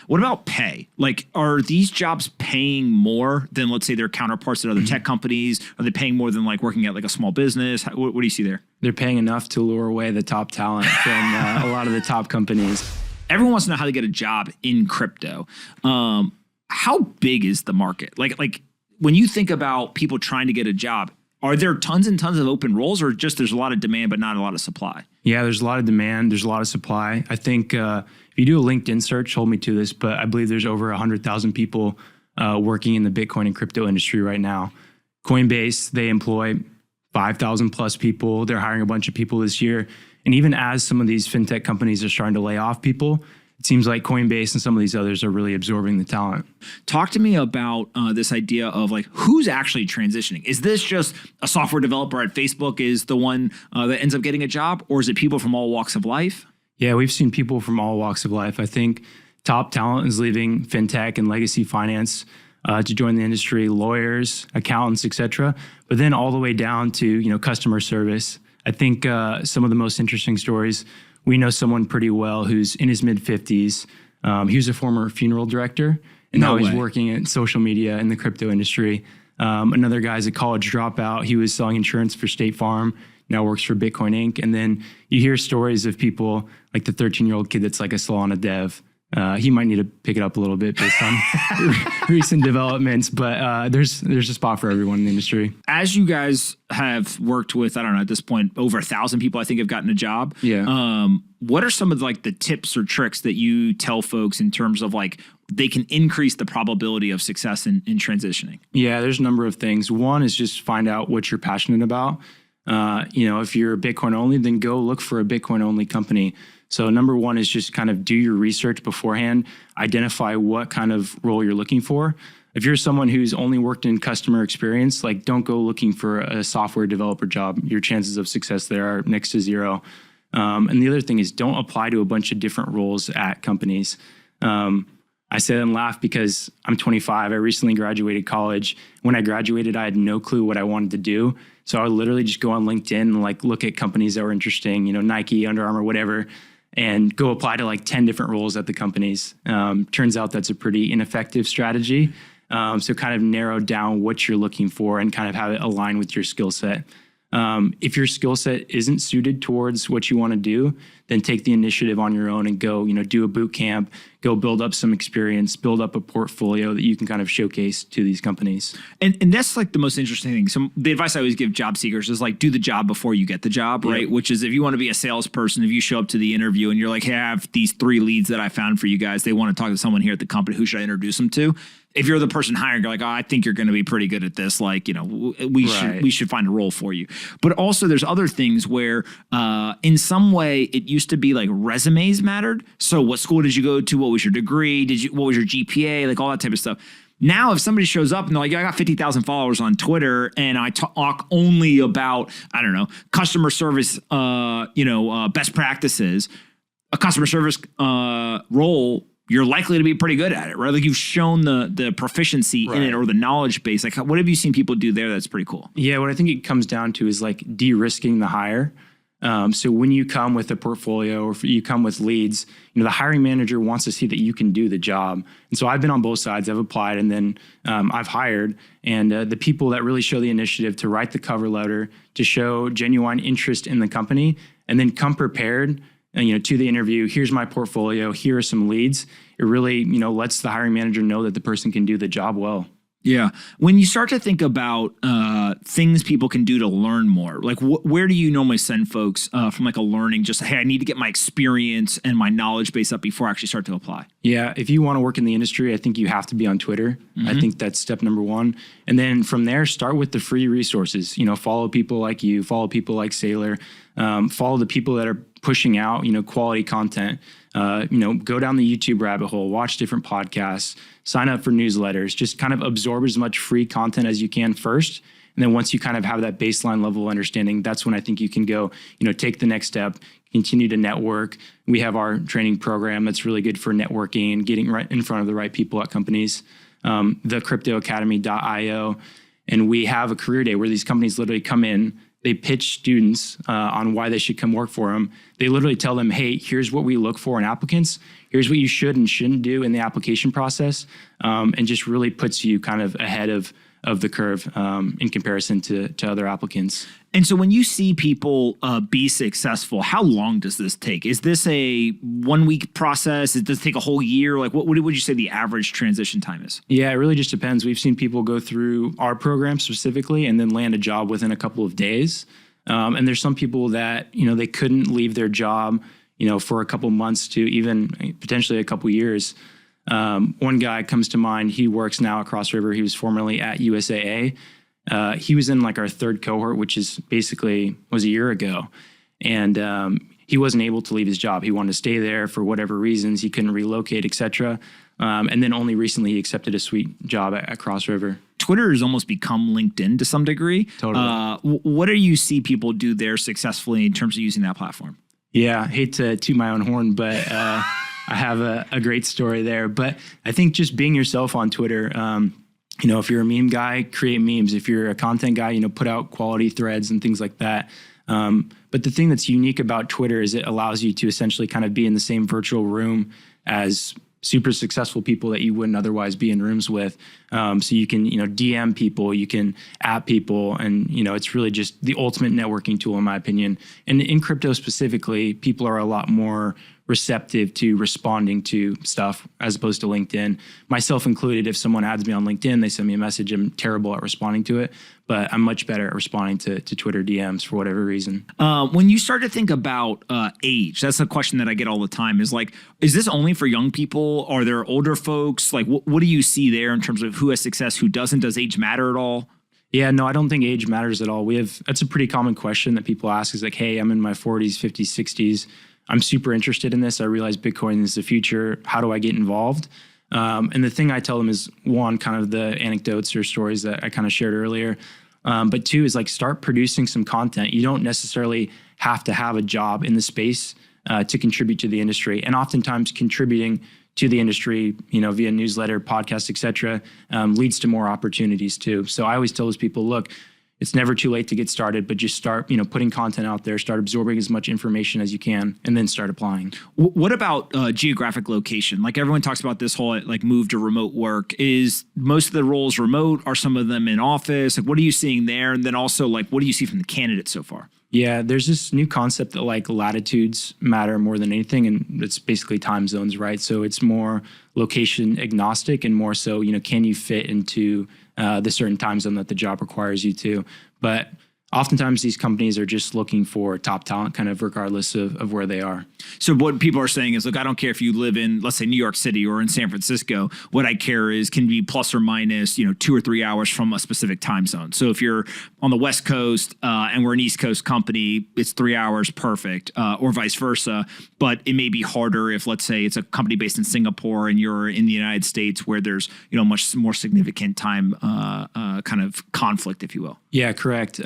What about pay? Like, are these jobs paying more than, let's say, their counterparts at other tech companies? Are they paying more than like working at like a small business? What do you see there? They're paying enough to lure away the top talent from a lot of the top companies. Everyone wants to know how to get a job in crypto. How big is the market? Like when you think about people trying to get a job, are there tons and tons of open roles, or just there's a lot of demand but not a lot of supply? Yeah, there's a lot of demand. There's a lot of supply. I think if you do a LinkedIn search, hold me to this, but I believe there's over 100,000 people working in the Bitcoin and crypto industry right now. Coinbase, they employ 5,000 plus people. They're hiring a bunch of people this year. And even as some of these fintech companies are starting to lay off people, it seems like Coinbase and some of these others are really absorbing the talent. Talk to me about this idea of like who's actually transitioning. Is this just a software developer at Facebook is the one that ends up getting a job, or is it people from all walks of life? Yeah, we've seen people from all walks of life. I think top talent is leaving fintech and legacy finance to join the industry, lawyers, accountants, et cetera. But then all the way down to customer service. I think some of the most interesting stories. We know someone pretty well who's in his mid-50s. He was a former funeral director, and now he's working in social media in the crypto industry. Another guy's a college dropout. He was selling insurance for State Farm, now works for Bitcoin Inc. And then you hear stories of people like the 13-year-old kid that's like a Solana dev. He might need to pick it up a little bit based on recent developments, but there's a spot for everyone in the industry. As you guys have worked with, I don't know, at this point, over 1,000 people, I think, have gotten a job. Yeah. What are some of like the tips or tricks that you tell folks in terms of like they can increase the probability of success in transitioning? Yeah, there's a number of things. One is just find out what you're passionate about. If you're Bitcoin only, then go look for a Bitcoin only company. So number one is just kind of do your research beforehand, identify what kind of role you're looking for. If you're someone who's only worked in customer experience, like don't go looking for a software developer job. Your chances of success there are next to zero. And the other thing is don't apply to a bunch of different roles at companies. I say that and laugh because I'm 25. I recently graduated college. When I graduated, I had no clue what I wanted to do. So I would literally just go on LinkedIn and like look at companies that were interesting, Nike, Under Armour, whatever, and go apply to like 10 different roles at the companies. Turns out that's a pretty ineffective strategy. So kind of narrow down what you're looking for and kind of have it align with your skill set. If your skill set isn't suited towards what you want to do, then take the initiative on your own and go, do a boot camp, go build up some experience, build up a portfolio that you can kind of showcase to these companies. And that's like the most interesting thing. So the advice I always give job seekers is like, do the job before you get the job, right? Yep. Which is if you want to be a salesperson, if you show up to the interview and you're like, hey, I have these 3 leads that I found for you guys. They want to talk to someone here at the company. Who should I introduce them to? If you're the person hiring, you're like, oh, I think you're going to be pretty good at this. Like, we should find a role for you. But also there's other things where in some way it used to be like resumes mattered. So what school did you go to? What was your degree? What was your GPA? Like all that type of stuff. Now, if somebody shows up and they're like, I got 50,000 followers on Twitter and I talk only about, I don't know, customer service, best practices, a customer service role, you're likely to be pretty good at it, right? Like you've shown the proficiency in it or the knowledge base. Like what have you seen people do there that's pretty cool? Yeah, what I think it comes down to is like de-risking the hire. So when you come with a portfolio or you come with leads, the hiring manager wants to see that you can do the job. And so I've been on both sides. I've applied and then I've hired. And the people that really show the initiative to write the cover letter, to show genuine interest in the company, and then come prepared to the interview, here's my portfolio, here are some leads. It really, lets the hiring manager know that the person can do the job well. Yeah. When you start to think about things people can do to learn more, like where do you normally send folks from like a learning, just, hey, I need to get my experience and my knowledge base up before I actually start to apply? Yeah. If you want to work in the industry, I think you have to be on Twitter. Mm-hmm. I think that's step number one. And then from there, start with the free resources. Follow people like you, follow people like Sailor, follow the people that are pushing out, quality content. Go down the YouTube rabbit hole, watch different podcasts, sign up for newsletters, just kind of absorb as much free content as you can first. And then once you kind of have that baseline level of understanding, that's when I think you can go, take the next step, continue to network. We have our training program that's really good for networking and getting right in front of the right people at companies, the cryptoacademy.io. And we have a career day where these companies literally come in, they pitch students on why they should come work for them. They literally tell them, hey, here's what we look for in applicants. Here's what you should and shouldn't do in the application process, and just really puts you kind of ahead of the curve in comparison to other applicants. And so when you see people be successful, how long does this take? Is this a 1 week process? Does it take a whole year? Like what would you say the average transition time is? Yeah, it really just depends. We've seen people go through our program specifically and then land a job within a couple of days. And there's some people that, they couldn't leave their job, for a couple months to even potentially a couple years. One guy comes to mind. He works now at Cross River. He was formerly at USAA. He was in like our third cohort, which was a year ago. And he wasn't able to leave his job. He wanted to stay there for whatever reasons. He couldn't relocate, et cetera. And then only recently he accepted a sweet job at Cross River. Twitter has almost become LinkedIn to some degree. Totally. What do you see people do there successfully in terms of using that platform? Yeah, I hate to toot my own horn, but I have a great story there. But I think just being yourself on Twitter, if you're a meme guy, create memes. If you're a content guy, put out quality threads and things like that. But the thing that's unique about Twitter is it allows you to essentially kind of be in the same virtual room as super successful people that you wouldn't otherwise be in rooms with. So you can, DM people, you can at people, and, it's really just the ultimate networking tool, in my opinion. And in crypto specifically, people are a lot more receptive to responding to stuff as opposed to LinkedIn. Myself included, if someone adds me on LinkedIn, they send me a message, I'm terrible at responding to it, but I'm much better at responding to Twitter DMs for whatever reason. When you start to think about age, that's a question that I get all the time is like, is this only for young people? Are there older folks? Like, what do you see there in terms of who has success, who doesn't? Does age matter at all? Yeah, no, I don't think age matters at all. That's a pretty common question that people ask is like, hey, I'm in my 40s, 50s, 60s. I'm super interested in this. I realize Bitcoin is the future. How do I get involved? And the thing I tell them is, one, kind of the anecdotes or stories that I kind of shared earlier. But two is like start producing some content. You don't necessarily have to have a job in the space to contribute to the industry. And oftentimes contributing to the industry, via newsletter, podcast, et cetera, leads to more opportunities too. So I always tell those people, look, it's never too late to get started, but just start, putting content out there, start absorbing as much information as you can, and then start applying. What about geographic location? Like everyone talks about this whole move to remote work. Is most of the roles remote? Are some of them in office? Like, what are you seeing there? And then also, what do you see from the candidates so far? Yeah, there's this new concept that latitudes matter more than anything, and it's basically time zones, right? So it's more location agnostic and more so, can you fit into the certain time zone that the job requires you to. But oftentimes these companies are just looking for top talent kind of regardless of where they are. So what people are saying is, look, I don't care if you live in, let's say, New York City or in San Francisco. What I care is can be plus or minus, 2 or 3 hours from a specific time zone. So if you're on the West Coast and we're an East Coast company, it's 3 hours, perfect, or vice versa. But it may be harder if, let's say, it's a company based in Singapore and you're in the United States where there's, much more significant time kind of conflict, if you will. Yeah, correct.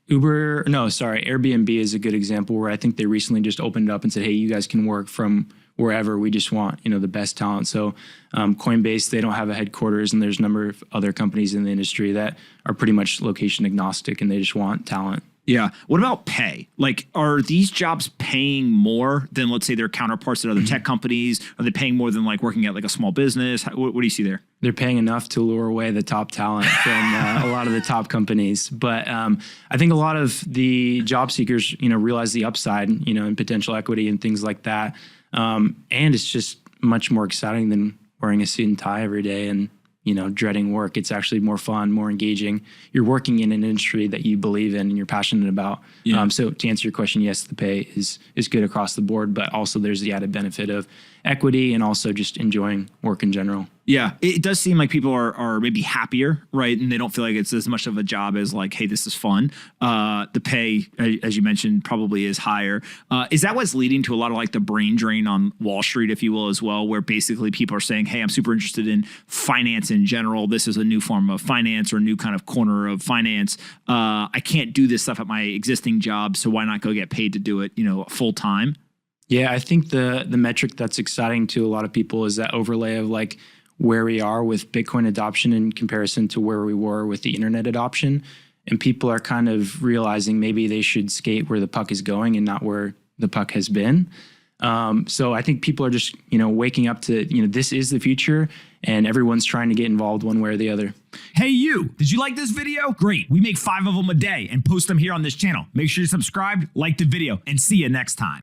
Airbnb is a good example where I think they recently just opened up and said, hey, you guys can work from wherever. We just want, the best talent. So Coinbase, they don't have a headquarters, and there's a number of other companies in the industry that are pretty much location agnostic and they just want talent. Yeah. What about pay? Like, are these jobs paying more than, let's say, their counterparts at other tech companies? Are they paying more than working at a small business? What do you see there? They're paying enough to lure away the top talent from a lot of the top companies. But I think a lot of the job seekers, realize the upside, and potential equity and things like that. And it's just much more exciting than wearing a suit and tie every day and, dreading work. It's actually more fun, more engaging. You're working in an industry that you believe in and you're passionate about. Yeah. So to answer your question, yes, the pay is good across the board, but also there's the added benefit of equity and also just enjoying work in general. Yeah, it does seem like people are maybe happier, right? And they don't feel like it's as much of a job as hey, this is fun. The pay, as you mentioned, probably is higher. Is that what's leading to a lot of the brain drain on Wall Street, if you will, as well, where basically people are saying, hey, I'm super interested in finance in general. This is a new form of finance or a new kind of corner of finance. I can't do this stuff at my existing job, so why not go get paid to do it, full time? Yeah, I think the metric that's exciting to a lot of people is that overlay of where we are with Bitcoin adoption in comparison to where we were with the internet adoption. and people are kind of realizing maybe they should skate where the puck is going and not where the puck has been. So I think people are just, waking up to, this is the future, and everyone's trying to get involved one way or the other. Hey, you, did you like this video? Great. We make 5 of them a day and post them here on this channel. Make sure you're subscribed, like the video, and see you next time.